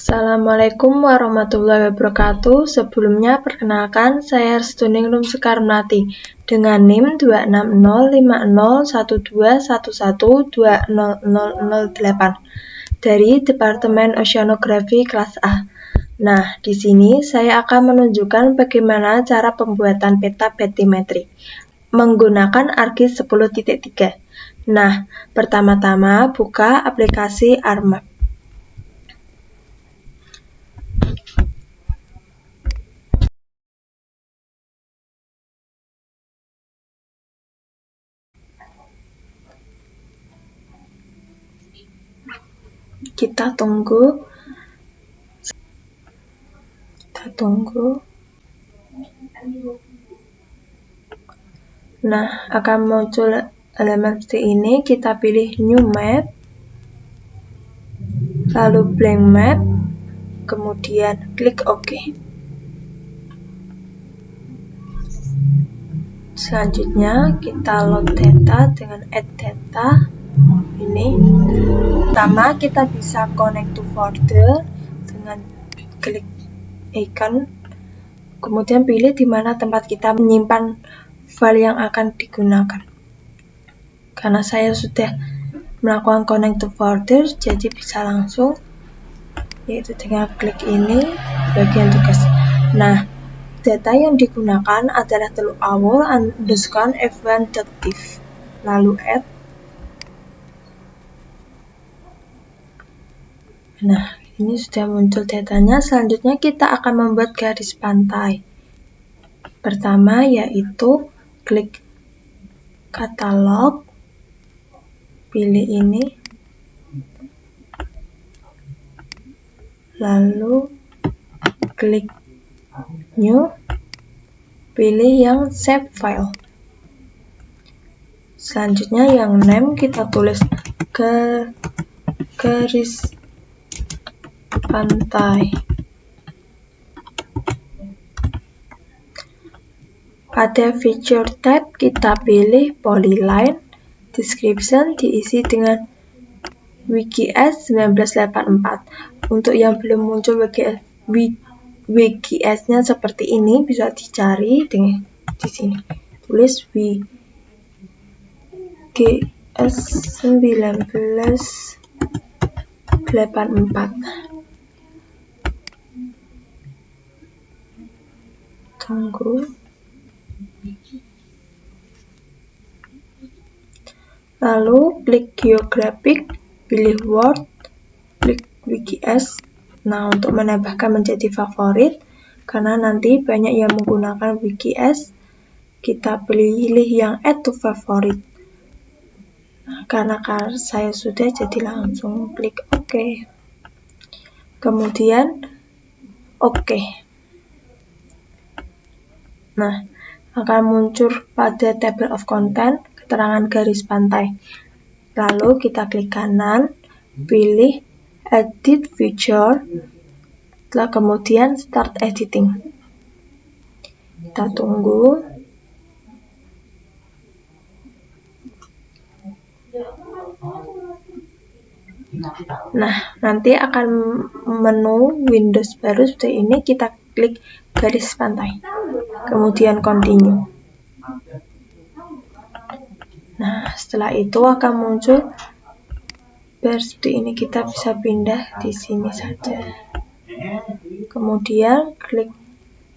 Assalamualaikum warahmatullahi wabarakatuh. Sebelumnya perkenalkan, saya Restuning Soekarnati dengan NIM 260501211200008 dari Departemen Oceanografi kelas A. Nah, di sini saya akan menunjukkan bagaimana cara pembuatan peta batimetri menggunakan ArcGIS 10.3. Nah, pertama-tama buka aplikasi ArcMap. Kita tunggu. Nah, akan muncul elemen seperti ini. Kita pilih New Map, lalu Blank Map, kemudian klik OK. Selanjutnya kita load data dengan add data. Ini pertama kita bisa connect to folder dengan klik icon, kemudian pilih di mana tempat kita menyimpan file yang akan digunakan. Karena saya sudah melakukan connect to folder, jadi bisa langsung, yaitu dengan klik ini bagian tugas. Nah, data yang digunakan adalah teluk awal underscore f1.div, lalu add. Nah, ini sudah muncul datanya. Selanjutnya kita akan membuat garis pantai. Pertama yaitu klik katalog, pilih ini, lalu klik new, pilih yang save file. Selanjutnya yang name kita tulis garis pantai. Pada feature tab kita pilih polyline, description diisi dengan WGS 1984. Untuk yang belum muncul WGS-nya seperti ini bisa dicari di sini. Tulis WGS 1984. Tunggu. Lalu klik geographic, pilih word, klik WGS. Nah, untuk menambahkan menjadi favorit, karena nanti banyak yang menggunakan WGS, kita pilih yang add to favorite. Nah, karena saya sudah, jadi langsung klik OK. Kemudian OK. Nah, akan muncul pada table of content keterangan garis pantai. Lalu kita klik kanan, pilih edit feature, setelah kemudian start editing. Kita tunggu. Nah, nanti akan menu Windows baru seperti ini. Kita klik garis pantai, kemudian continue. Nah, setelah itu akan muncul seperti ini. Kita bisa pindah di sini saja. Kemudian klik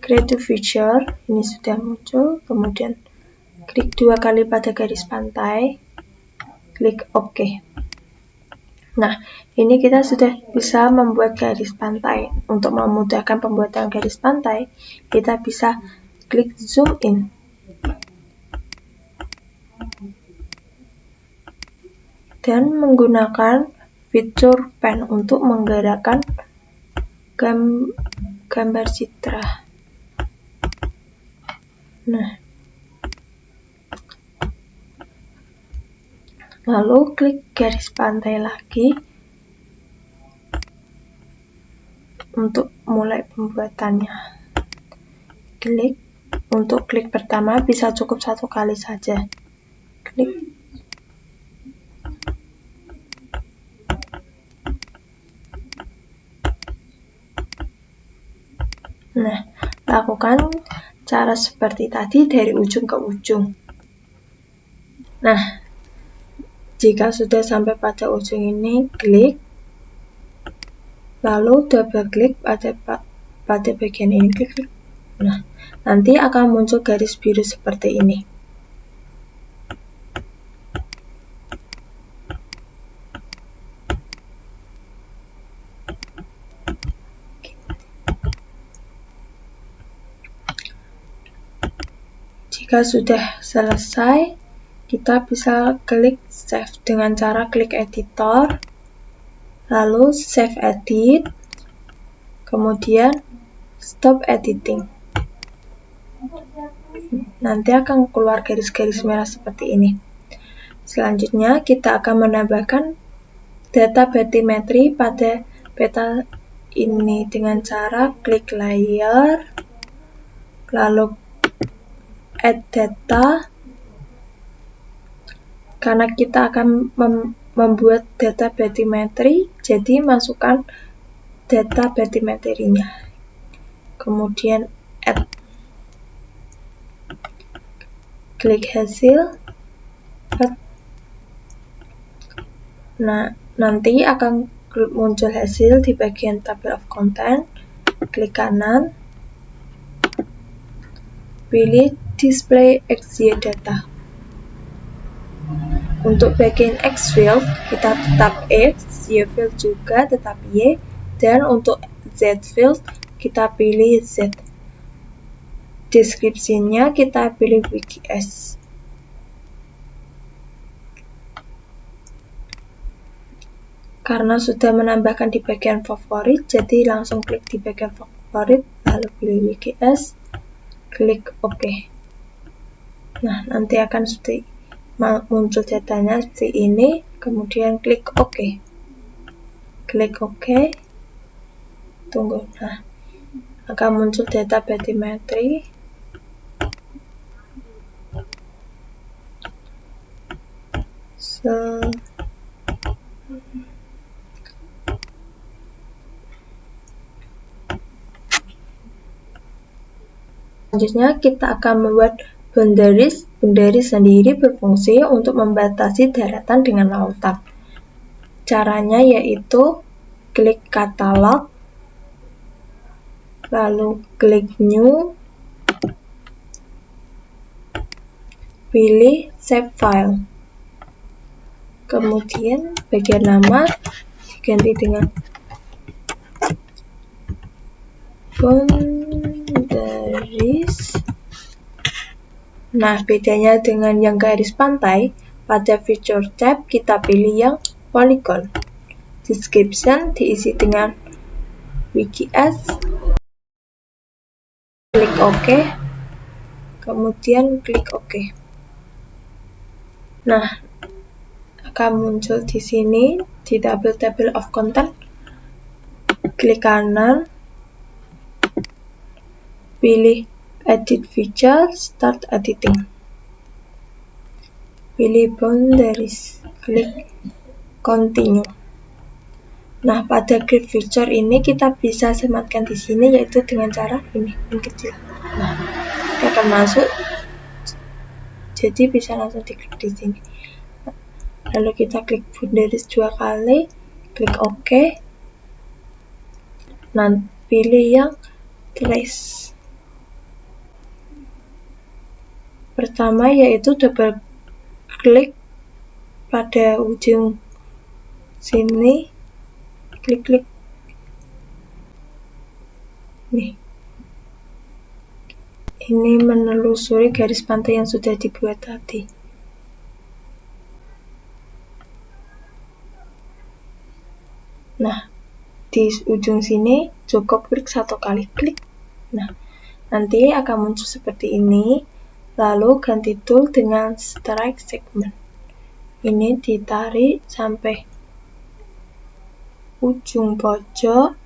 create feature, ini sudah muncul. Kemudian klik 2 kali pada garis pantai, klik OK. Nah, ini kita sudah bisa membuat garis pantai. Untuk memudahkan pembuatan garis pantai, kita bisa klik zoom in. Dan menggunakan fitur pen untuk menggerakkan gambar citra. Nah, lalu klik garis pantai lagi untuk mulai pembuatannya. Untuk klik pertama bisa cukup 1 kali saja. Klik. Nah, lakukan cara seperti tadi dari ujung ke ujung. Nah, jika sudah sampai pada ujung ini, klik, lalu double klik pada bagian ini, klik. Nah, nanti akan muncul garis biru seperti ini. Jika sudah selesai, kita bisa klik save dengan cara klik editor, lalu save edit, kemudian stop editing. Nanti akan keluar garis-garis merah seperti ini. Selanjutnya kita akan menambahkan data bathymetry pada peta ini dengan cara klik layer, lalu add data. Karena kita akan membuat data bathymetry, jadi masukkan data bathymetry-nya. Kemudian add, klik hasil. Nah, nanti akan muncul hasil di bagian table of content. Klik kanan, pilih display XY data. Untuk bagian X field, kita tetap X, Y field juga tetap Y, dan untuk Z field, kita pilih Z. Deskripsinya kita pilih WikiS. Karena sudah menambahkan di bagian favorit, jadi langsung klik di bagian favorit, lalu pilih WikiS, klik OK. Nah, nanti akan seperti muncul datanya seperti ini, kemudian klik OK. Klik OK. Tunggu. Nah, akan muncul data bathymetry. Selanjutnya kita akan membuat boundaries. Boundaries sendiri berfungsi untuk membatasi daratan dengan lautan. Caranya yaitu klik katalog, lalu klik new, pilih save file. Kemudian bagian nama diganti dengan boundaries. Nah, bedanya dengan yang garis pantai, pada feature tab kita pilih yang polygon. Description diisi dengan WikiS. Klik OK. Kemudian klik OK. Nah, akan muncul di sini di table of content. Klik kanan, pilih edit feature, start editing. Pilih boundaries, klik continue. Nah, pada grid feature ini kita bisa sematkan di sini yaitu dengan cara ini, yang kecil. Nah, akan masuk. Jadi bisa langsung diklik di sini. Lalu kita klik boundaries 2 kali, klik OK. Nah, pilih yang trace. Pertama yaitu double klik pada ujung sini, klik nih. Ini menelusuri garis pantai yang sudah dibuat tadi. Nah, di ujung sini cukup klik 1 kali, klik. Nah, nanti akan muncul seperti ini. Lalu ganti tool dengan strike segment. Ini ditarik sampai ujung pojok.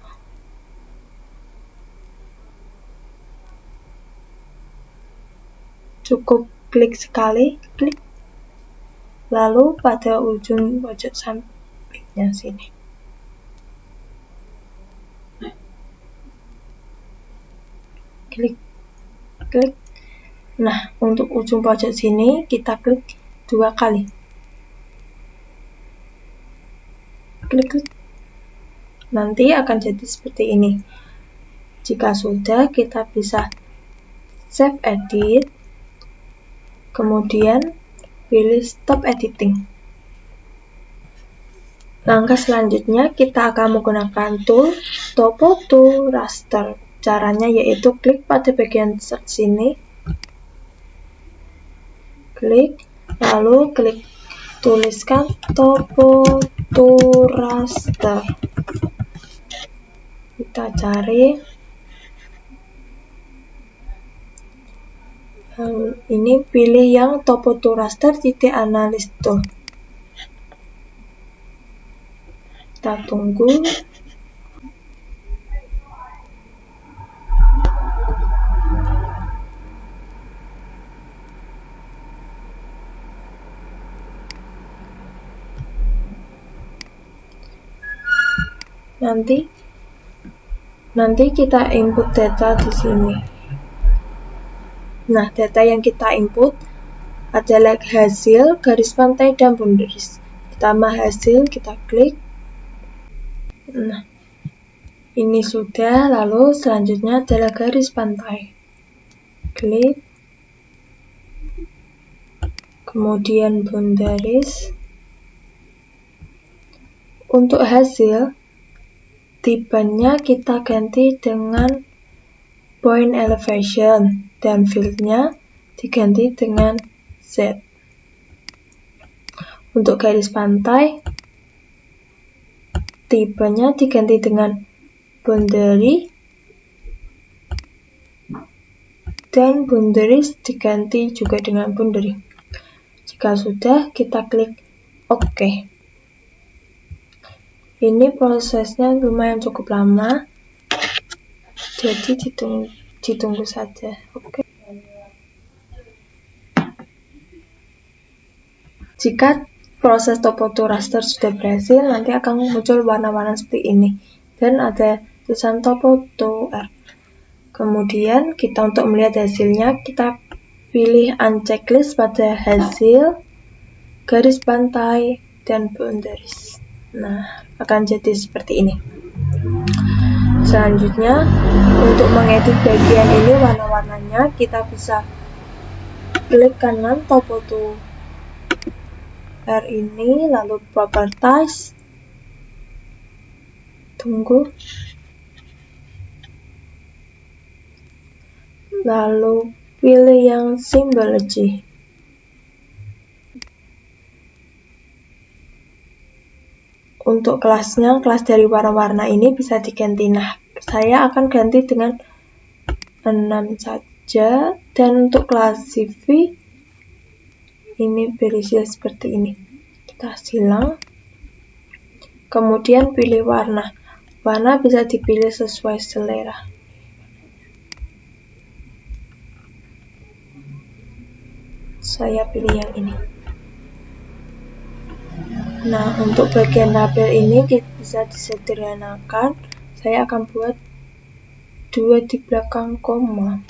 Cukup klik sekali, klik. Lalu pada ujung pojok sampingnya sini. klik. Nah, untuk ujung pojok sini kita klik 2 kali. Klik. Nanti akan jadi seperti ini. Jika sudah, kita bisa save edit, kemudian pilih stop editing. Langkah selanjutnya kita akan menggunakan tool Topo to Raster. Caranya yaitu klik pada bagian search sini, klik, lalu klik tuliskan Topo to Raster. Kita cari, ini pilih yang Topo to Raster _analysis tool. Kita tunggu. Nanti kita input data di sini. Nah, data yang kita input adalah hasil, garis pantai, dan boundaries. Pertama hasil, kita klik. Nah, ini sudah, lalu selanjutnya adalah garis pantai. Klik. Kemudian boundaries. Untuk hasil, tipenya kita ganti dengan point elevation dan fieldnya diganti dengan Z. Untuk garis pantai, tipenya diganti dengan boundary dan boundaries diganti juga dengan boundary. Jika sudah, kita klik OK. Ini prosesnya lumayan cukup lama, jadi ditunggu saja. Oke. Jika proses Topo to Raster sudah berhasil, nanti akan muncul warna-warna seperti ini dan ada tulisan Topo to R. Kemudian kita untuk melihat hasilnya, kita pilih uncheck list pada hasil, garis pantai, dan boundaries. Nah, akan jadi seperti ini. Selanjutnya, untuk mengedit bagian ini warna-warnanya, kita bisa klik kanan Topo to R ini, lalu properties, tunggu, lalu pilih yang symbology. Untuk kelasnya, kelas dari warna-warna ini bisa diganti. Nah, saya akan ganti dengan 6 saja, dan untuk kelas CV ini berisi seperti ini. Kita silang, kemudian pilih warna. Warna bisa dipilih sesuai selera. Saya pilih yang ini. Nah, untuk bagian label ini bisa disederhanakan. Saya akan buat 2 di belakang koma.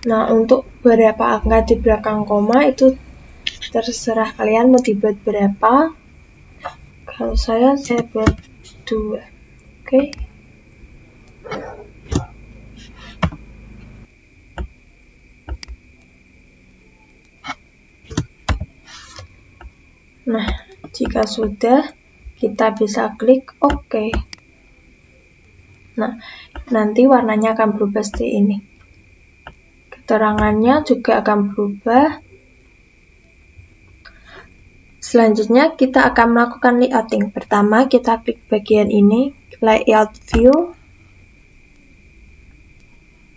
Nah, untuk berapa angka di belakang koma itu terserah kalian mau dibuat berapa. Kalau saya buat 2. Oke. Nah, jika sudah, kita bisa klik OK. Nah, nanti warnanya akan berubah seperti ini. Keterangannya juga akan berubah. Selanjutnya kita akan melakukan layouting. Pertama kita klik bagian ini, layout view.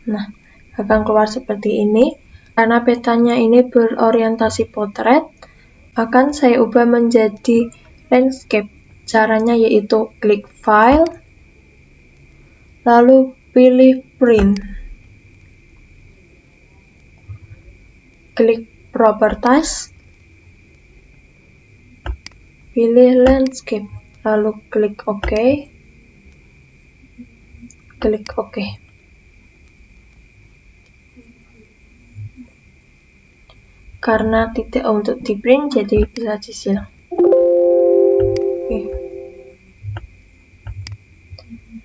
Nah, akan keluar seperti ini. Karena petanya ini berorientasi potret, akan saya ubah menjadi landscape. Caranya yaitu klik file, lalu pilih print. Klik properties, pilih landscape, lalu klik OK. Klik OK. Karena titik untuk di print, jadi bisa disilang. Oke.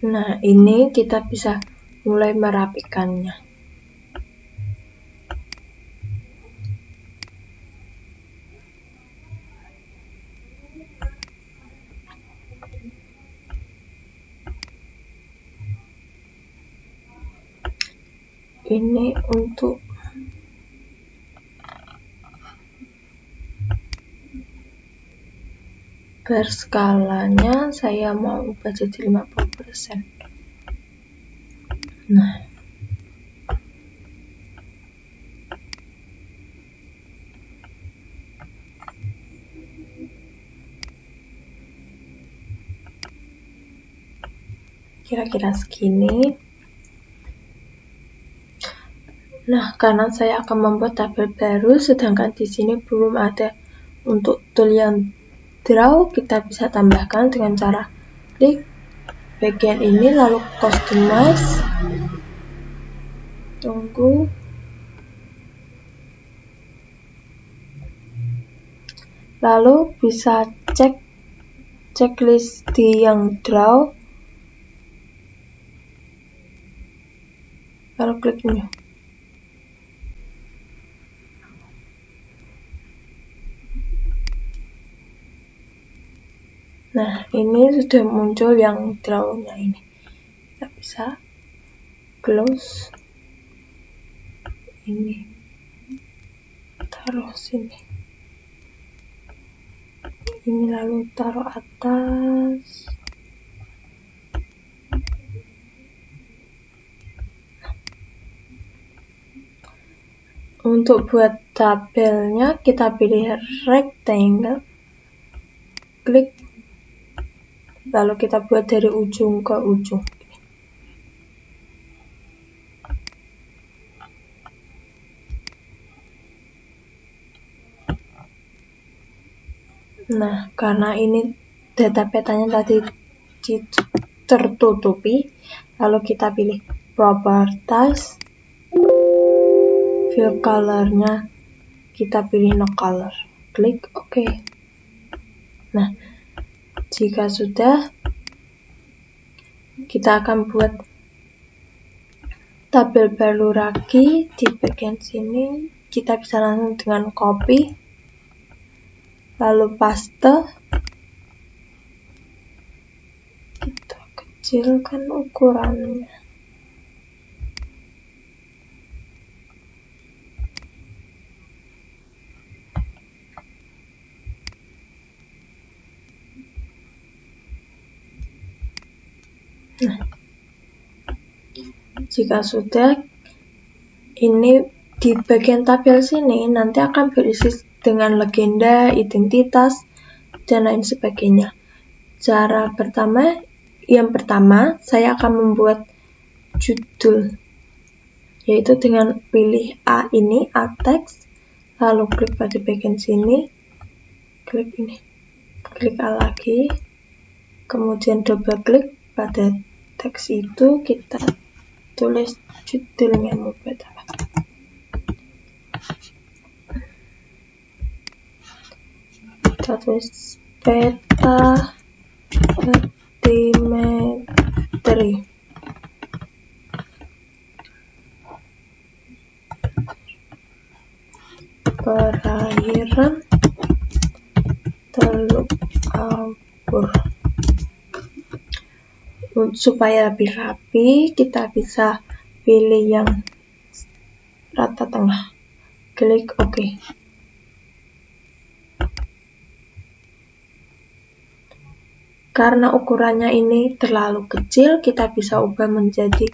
Nah, ini kita bisa mulai merapikannya. Ini untuk berskalanya saya mau ubah jadi 50%. Nah, kira-kira segini. Nah, karena saya akan membuat tabel baru, sedangkan di sini belum ada untuk tool yang draw, kita bisa tambahkan dengan cara klik bagian ini, lalu customize. Tunggu. Lalu bisa cek checklist di yang draw, lalu klik new. Nah, ini sudah muncul yang draw-nya ini. Kita bisa close. Ini taruh sini. Ini lalu taruh atas. Untuk buat tabelnya kita pilih rectangle, klik, lalu kita buat dari ujung ke ujung. Nah, karena ini data petanya tadi tertutupi, lalu kita pilih properties, fill color-nya kita pilih no color, klik OK. Nah, jika sudah, kita akan buat tabel baru lagi di bagian sini. Kita bisa langsung dengan copy, lalu paste. Kita kecilkan ukurannya. Nah, jika sudah, ini di bagian tabel sini nanti akan berisi dengan legenda, identitas, dan lain sebagainya. Cara yang pertama, saya akan membuat judul, yaitu dengan pilih A ini, A text, lalu klik pada bagian sini, klik ini, klik A lagi, kemudian double klik pada teks itu, kita tulis judulnya mau buat apa. Kita tulis peta batimetri. Perairan Teluk Alpur. Supaya lebih rapi, kita bisa pilih yang rata tengah, klik OK. Karena ukurannya ini terlalu kecil, kita bisa ubah menjadi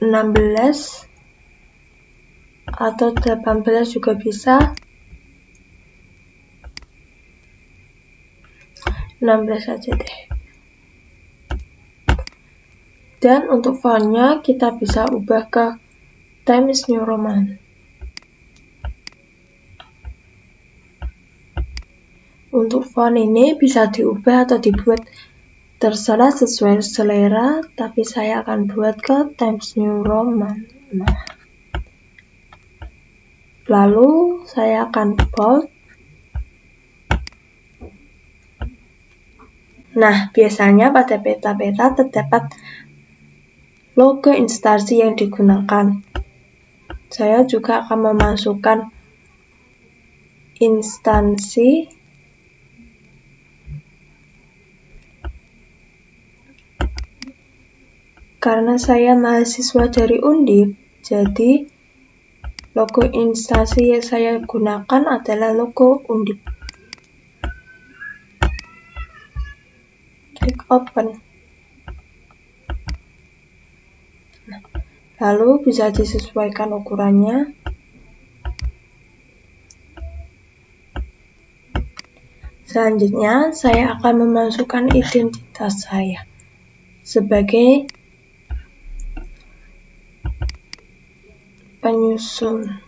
16 atau 18 juga bisa. 16 saja deh. Dan untuk fontnya kita bisa ubah ke Times New Roman. Untuk font ini bisa diubah atau dibuat terserah sesuai selera, tapi saya akan buat ke Times New Roman. Lalu saya akan bold. Nah, biasanya pada peta-peta terdapat logo instansi yang digunakan. Saya juga akan memasukkan instansi karena saya mahasiswa dari Undip, jadi logo instansi yang saya gunakan adalah logo Undip. Klik open. Lalu bisa disesuaikan ukurannya. Selanjutnya, saya akan memasukkan identitas saya sebagai penyusun.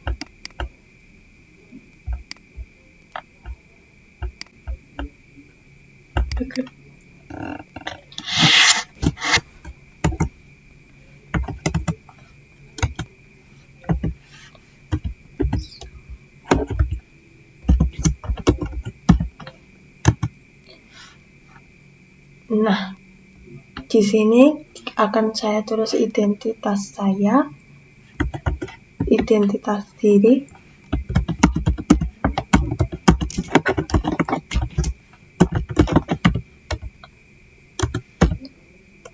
Nah, di sini akan saya tulis identitas saya, identitas diri,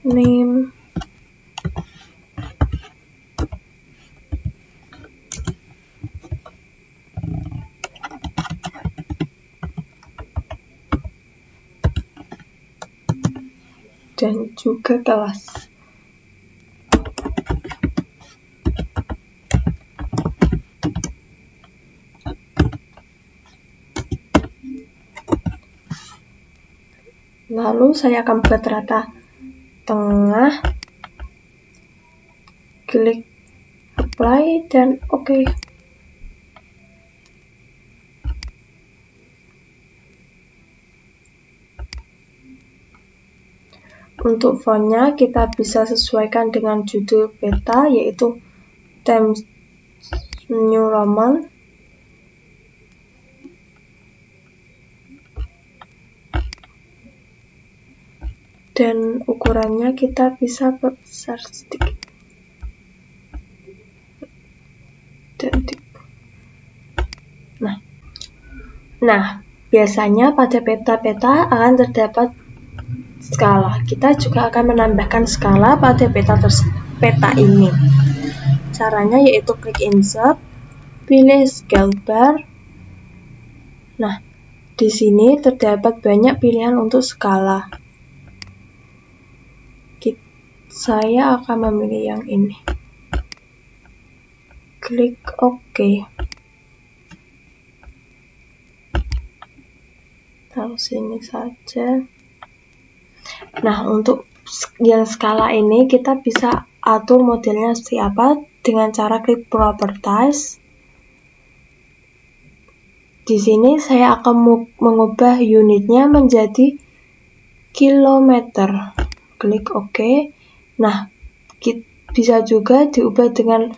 name, dan juga kelas. Lalu saya akan buat rata tengah, klik apply dan oke. Untuk fontnya kita bisa sesuaikan dengan judul peta, yaitu Times New Roman. Dan ukurannya kita bisa perbesar sedikit. Nah, biasanya pada peta-peta akan terdapat skala. Kita juga akan menambahkan skala pada peta ini. Caranya yaitu klik insert, pilih scale bar. Nah, di sini terdapat banyak pilihan untuk skala. Saya akan memilih yang ini. Klik OK. Taruh sini saja. Nah, untuk yang skala ini kita bisa atur modelnya seperti apa dengan cara klik Properties. Di sini saya akan mengubah unitnya menjadi kilometer. Klik OK. Nah, bisa juga diubah dengan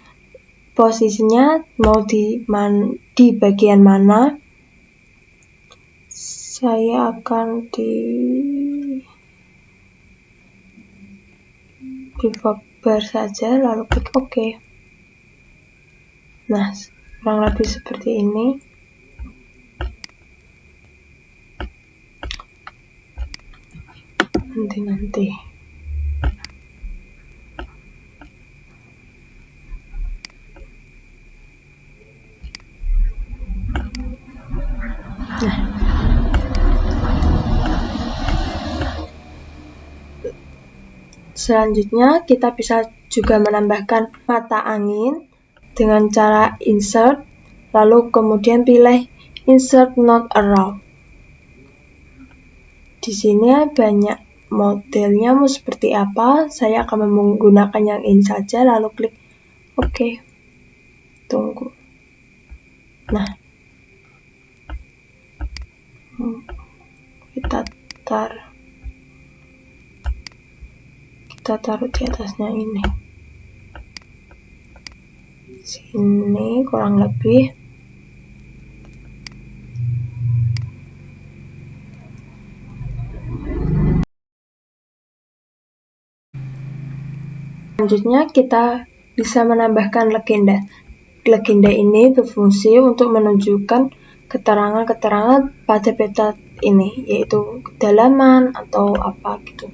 posisinya mau di bagian mana. Saya akan di bar saja, lalu klik OK. Nah, kurang lebih seperti ini. Nanti. Selanjutnya kita bisa juga menambahkan mata angin dengan cara insert, lalu kemudian pilih insert not around. Di sini banyak modelnya mau seperti apa. Saya akan menggunakan yang ini saja, lalu klik OK. Tunggu. Nah, taruh di atasnya ini. Sini kurang lebih. Selanjutnya kita bisa menambahkan legenda. Legenda ini berfungsi untuk menunjukkan keterangan-keterangan pada peta ini, yaitu kedalaman atau apa gitu.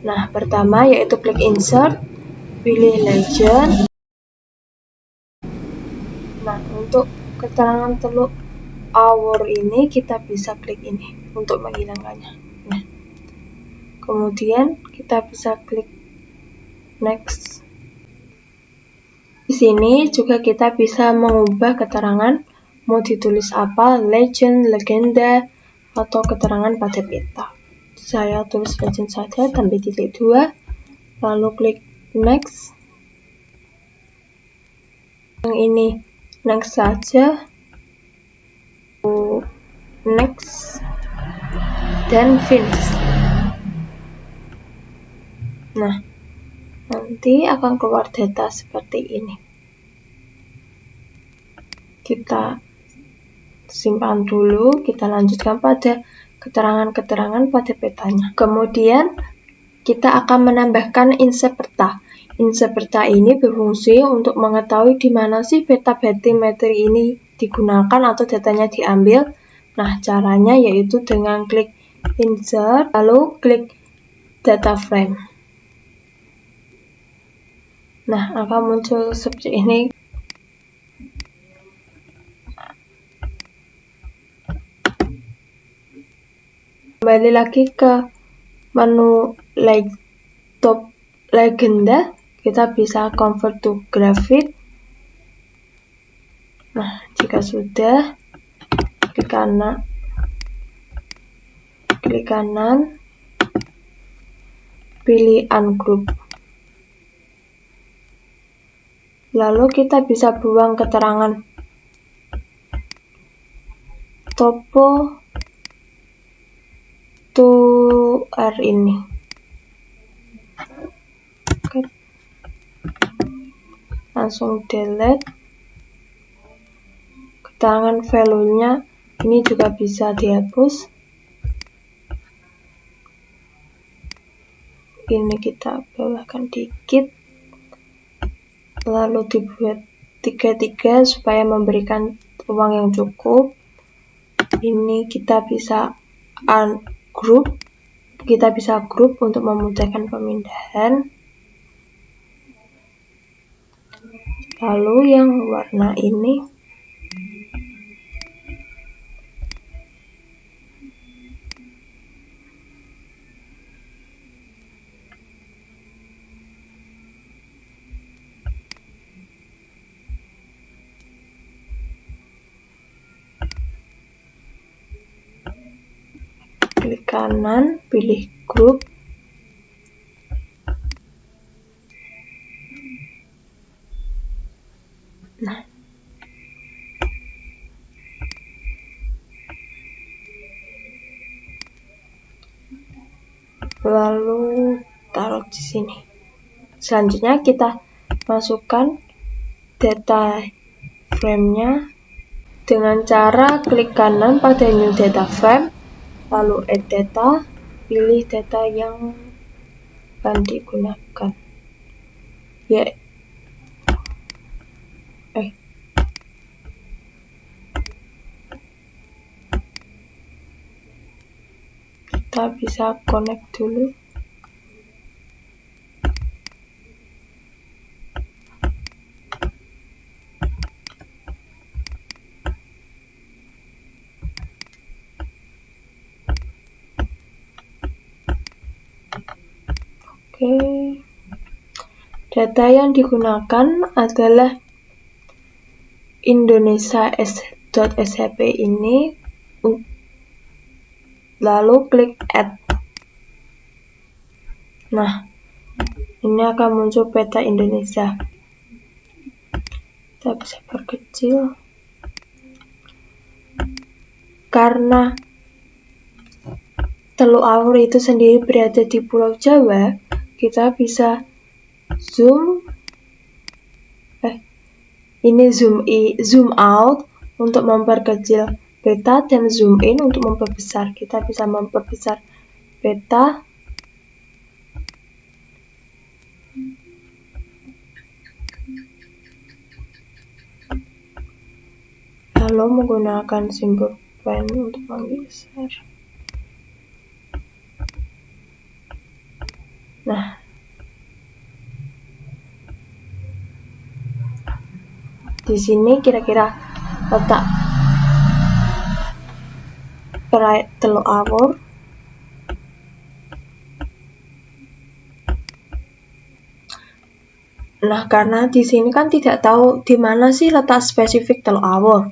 Nah, pertama yaitu klik insert, pilih legend. Nah, untuk keterangan teluk hour ini kita bisa klik ini untuk menghilangkannya. Nah, kemudian kita bisa klik next. Di sini juga kita bisa mengubah keterangan mau ditulis apa, legend, legenda, atau keterangan pada peta. Saya tulis legend saja tambah titik 2, lalu klik next. Yang ini next saja, next, dan finish. Nah, nanti akan keluar data seperti ini. Kita simpan dulu, kita lanjutkan pada keterangan-keterangan pada petanya. Kemudian kita akan menambahkan insert peta. Insert peta ini berfungsi untuk mengetahui di mana sih peta batimetri ini digunakan atau datanya diambil. Nah, caranya yaitu dengan klik insert, lalu klik data frame. Nah, akan muncul seperti ini. Kembali lagi ke menu top legenda, kita bisa convert to graphic. Nah, jika sudah, klik kanan, pilih ungroup. Lalu kita bisa buang keterangan topo to R ini. Oke. Langsung delete. Keterangan value-nya ini juga bisa dihapus. Ini kita bawahkan dikit, lalu dibuat 3 supaya memberikan ruang yang cukup. Ini kita bisa group untuk memudahkan pemindahan. Lalu yang warna ini klik kanan, pilih group. Nah, lalu taruh di sini. Selanjutnya kita masukkan data frame-nya dengan cara klik kanan pada new data frame, lalu add data, pilih data yang akan digunakan. Kita bisa connect dulu. Oke. Data yang digunakan adalah Indonesia.shp ini, lalu klik add. Nah, ini akan muncul peta Indonesia. Kita bisa perkecil karena Teluk Awur itu sendiri berada di Pulau Jawa, kita bisa zoom zoom out untuk memperkecil peta dan zoom in untuk memperbesar. Kita bisa memperbesar peta lalu menggunakan simbol pen untuk menggeser. Nah, di sini kira-kira letak Teluk Awur. Nah, karena di sini kan tidak tahu di mana sih letak spesifik Teluk Awur.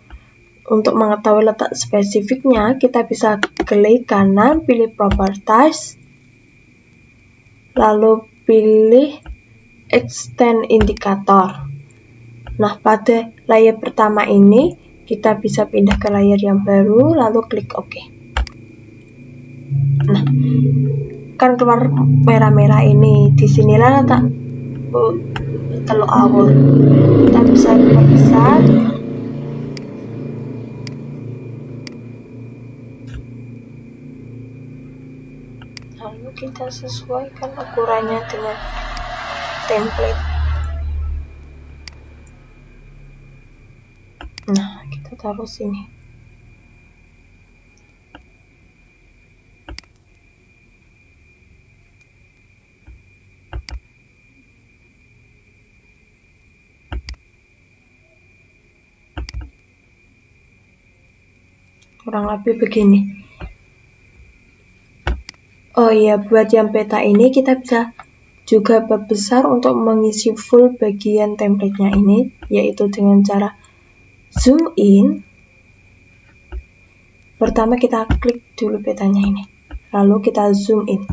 Untuk mengetahui letak spesifiknya, kita bisa klik kanan, pilih Properties, lalu pilih Extend Indicator. Nah, pada layar pertama ini, kita bisa pindah ke layar yang baru, lalu klik OK. Nah, kan keluar merah-merah ini. Disinilah letak Teluk Awur. Kita bisa perbesar. Lalu kita sesuaikan ukurannya dengan template. Nah, kita taruh sini. Kurang lebih begini. Oh iya, buat yang peta ini kita bisa juga perbesar untuk mengisi full bagian template-nya ini, yaitu dengan cara zoom in. Pertama kita klik dulu petanya ini, lalu kita zoom in.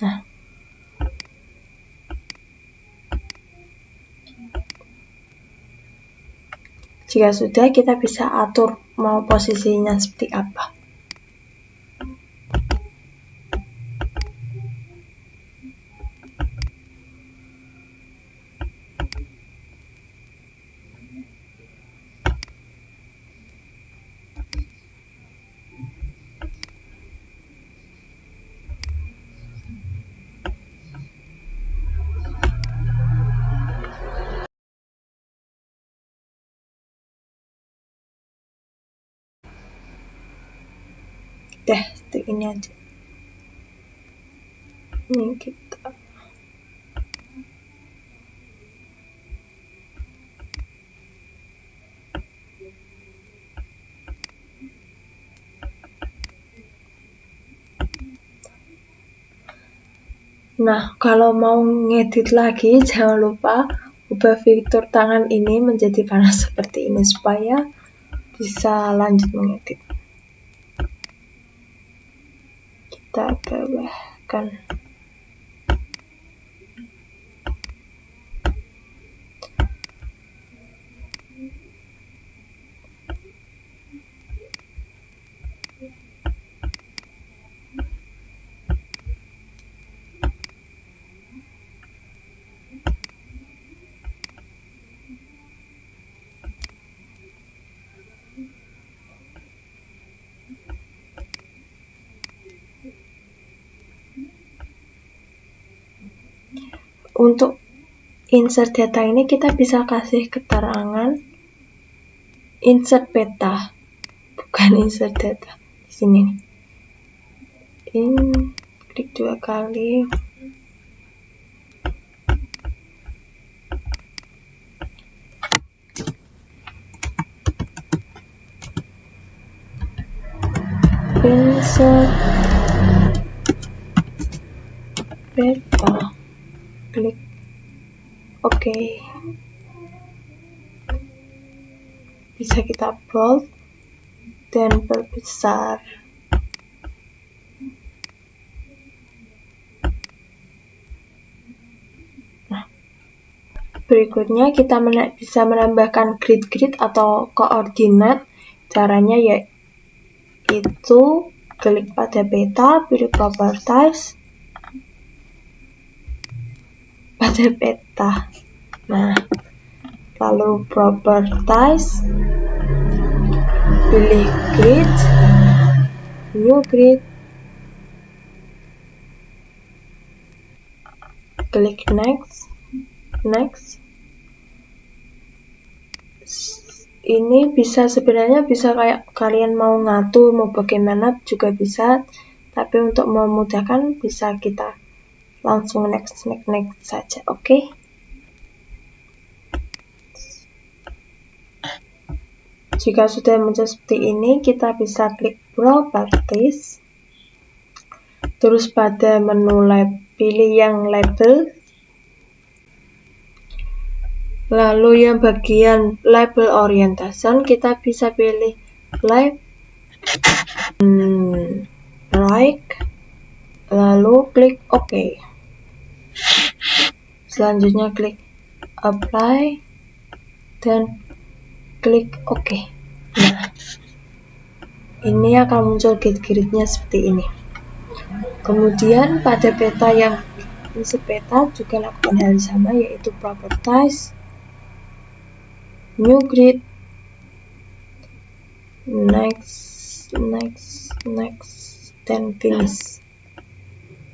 Nah, jika sudah, kita bisa atur mau posisinya seperti apa. Seperti ini aja. Ini kita Nah, kalau mau ngedit lagi, jangan lupa ubah fitur tangan ini menjadi panas seperti ini supaya bisa lanjut mengedit. Kita bawahkan. Untuk insert data ini kita bisa kasih keterangan insert peta, bukan insert data. Di sini nih. Klik 2 kali. Insert peta. Klik OK. Bisa kita bold dan perbesar. Nah, berikutnya kita bisa menambahkan grid atau koordinat. Caranya yaitu klik pada peta, pilih properties, pada peta. Nah, lalu properties, pilih grid, new grid, klik next. Ini sebenarnya bisa kayak kalian mau ngatur mau bagaimana juga bisa, tapi untuk memudahkan bisa kita langsung next saja. Oke. Jika sudah muncul seperti ini, kita bisa klik properties, terus pada menu pilih yang label, lalu yang bagian label orientation kita bisa pilih left, right, lalu klik OK. Selanjutnya klik apply dan klik OK. Nah, ini akan muncul grid-gridnya seperti ini. Kemudian pada peta yang insert peta juga lakukan hal sama, yaitu properties, new grid, next, dan finish.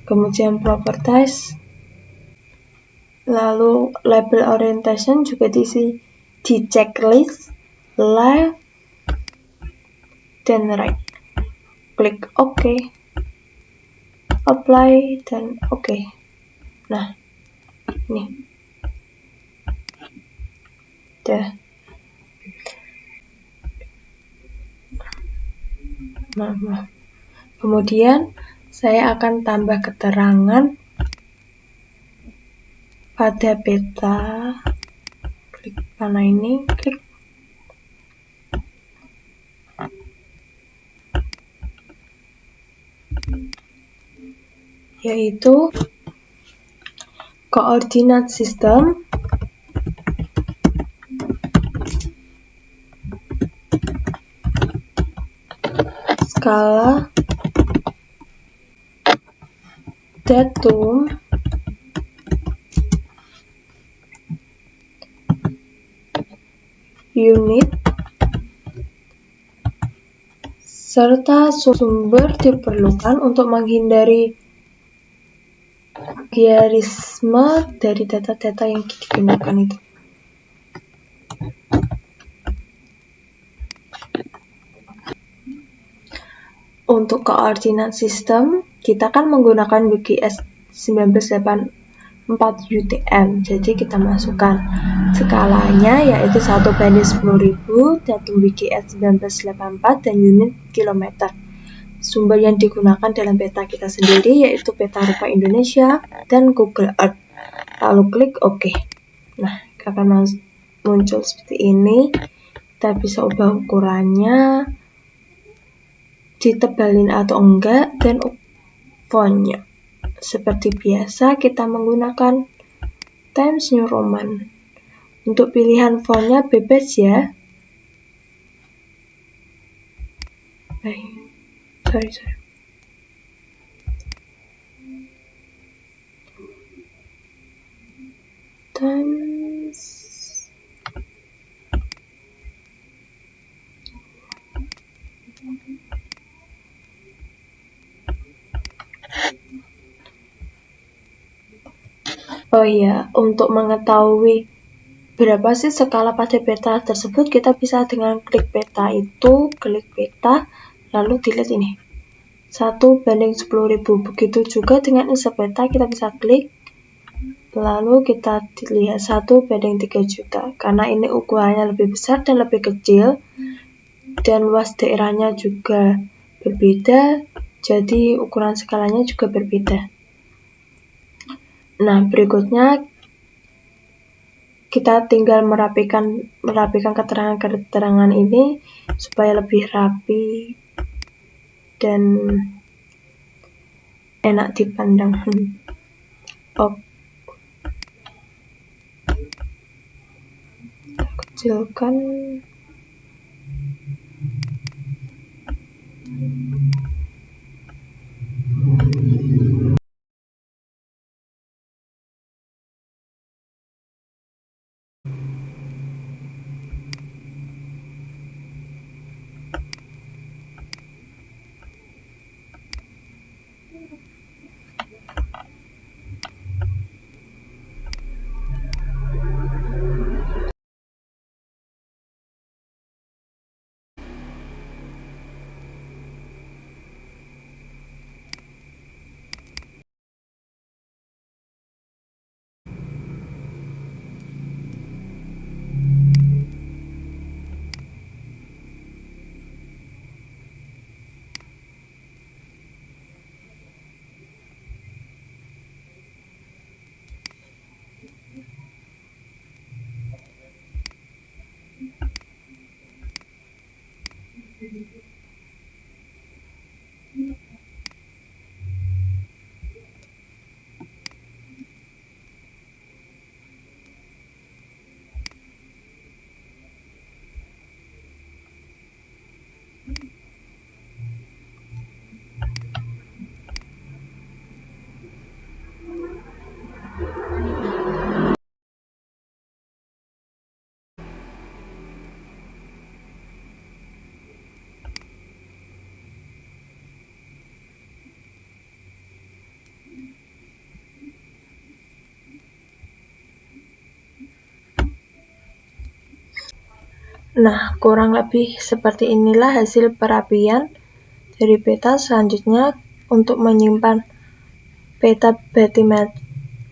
Kemudian properties, lalu label orientation juga diisi di checklist left dan right. Klik OK, apply dan OK. Nah, ini udah. Kemudian saya akan tambah keterangan pada peta. Klik panah ini, klik. Yaitu koordinat sistem, skala, datum, unit, serta sumber diperlukan untuk menghindari plagiarisme dari data-data yang digunakan itu. Untuk koordinat sistem, kita kan menggunakan WGS 1984 UTM, jadi kita masukkan skalanya yaitu 1:10.000, datum WGS 1984, dan unit kilometer. Sumber yang digunakan dalam peta kita sendiri yaitu peta rupa Indonesia dan Google Earth. Lalu klik OK. Nah, akan muncul seperti ini. Kita bisa ubah ukurannya, ditebalin atau enggak, dan fontnya. Seperti biasa kita menggunakan Times New Roman. Untuk pilihan fontnya bebas ya. Sorry. Times. Oh iya, untuk mengetahui berapa sih skala pada peta tersebut, kita bisa dengan klik peta itu, klik peta, lalu dilihat ini 1:10.000. Begitu juga dengan insert peta, kita bisa klik, lalu kita lihat 1:3 juta. Karena ini ukurannya lebih besar dan lebih kecil, dan luas daerahnya juga berbeda, jadi ukuran skalanya juga berbeda. Nah, berikutnya kita tinggal merapikan keterangan ini supaya lebih rapi dan enak dipandang. Kecilkan. Nah, kurang lebih seperti inilah hasil perapian dari peta. Selanjutnya, untuk menyimpan peta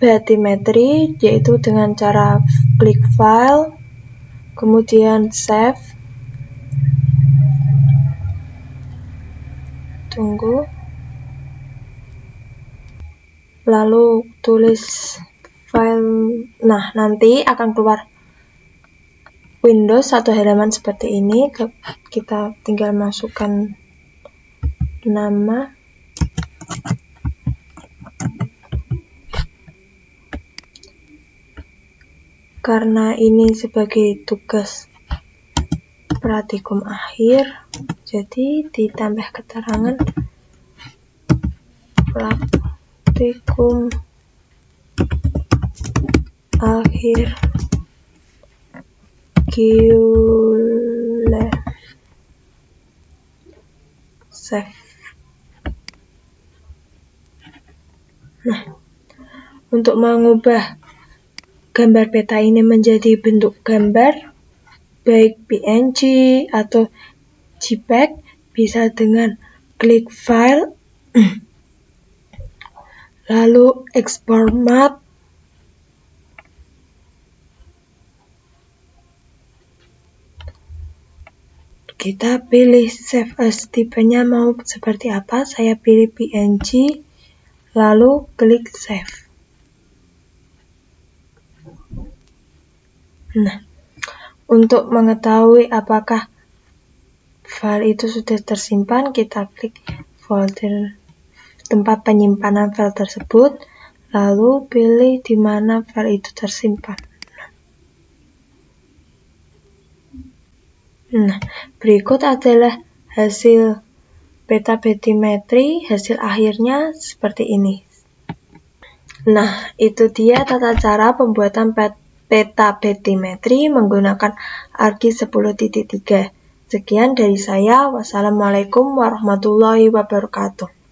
bathymetry, yaitu dengan cara klik file, kemudian save, tunggu, lalu tulis file. Nah, nanti akan keluar Windows satu halaman seperti ini. Kita tinggal masukkan nama, karena ini sebagai tugas praktikum akhir, jadi ditambah keterangan praktikum akhir Gule save. Nah, untuk mengubah gambar peta ini menjadi bentuk gambar, baik PNG atau JPEG, bisa dengan klik file, lalu export map, kita pilih save as, tipenya mau seperti apa, saya pilih PNG, lalu klik save. Nah, untuk mengetahui apakah file itu sudah tersimpan, kita klik folder tempat penyimpanan file tersebut, lalu pilih di mana file itu tersimpan. Nah, berikut adalah hasil peta bathymetry, hasil akhirnya seperti ini. Nah, itu dia tata cara pembuatan peta bathymetry menggunakan ArcGIS 10.3. Sekian dari saya. Wassalamualaikum warahmatullahi wabarakatuh.